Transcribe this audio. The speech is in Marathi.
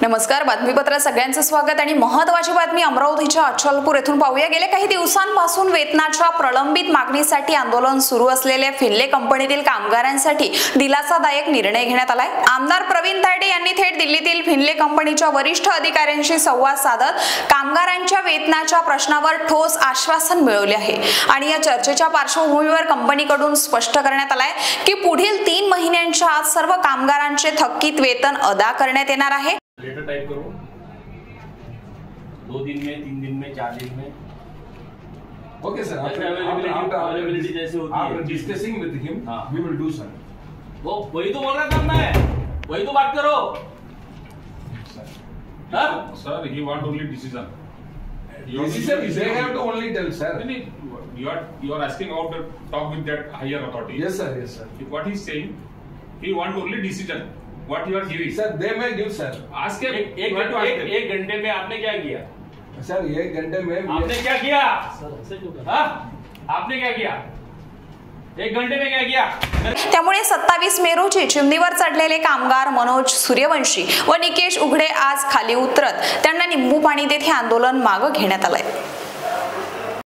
नमस्कार, बातमीपत्रात सगळ्यांचं स्वागत आणि महत्त्वाची बातमी अमरावतीच्या अचलपूर येथून पाहूया। गेल्या काही दिवसांपासून वेतनाच्या प्रलंबित मागणीसाठी आंदोलन सुरू असलेल्या फिनले कंपनीतील कामगारांसाठी दिलासादायक निर्णय घेण्यात आलाय। आमदार प्रवीण तायडे यांनी थेट दिल्लीतील फिनले कंपनीच्या वरिष्ठ अधिकाऱ्यांशी संवाद साधत कामगारांच्या वेतनाच्या प्रश्नावर ठोस आश्वासन मिळवले आहे आणि या चर्चेच्या पार्श्वभूमीवर कंपनीकडून स्पष्ट करण्यात आलाय की पुढील 3 महिन्यांच्या आत सर्व कामगारांचे थकीत वेतन अदा करण्यात येणार आहे। लेटर टाइप करो 2 दिन में, 3 दिन में, 4 दिन में। ओके सर, अवेलेबिलिटी जैसे होती है, डिस्कसिंग विद हिम, वी विल डू सर। वो वही तो बोल रहा था मैं, वही तो बात करो sir. He want only decision. Decision they have to only tell sir. You are asking about the talk with that higher authority. Yes sir, yes sir. What he is saying, he want only decision. What you are giving? Sir, they may give sir. Ask him. एक घंटे में आपने क्या किया? सर 1 घंटे में आपने क्या किया? आपने क्या किया? 1 घंटे में क्या किया? त्यामुळे 27 मे रोजी चिमणीवर चढलेले कामगार मनोज सूर्यवंशी व निकेश उघडे आज खाली उतरत त्यांना निंबू पाणी देत हे आंदोलन मागे घेण्यात आलंय।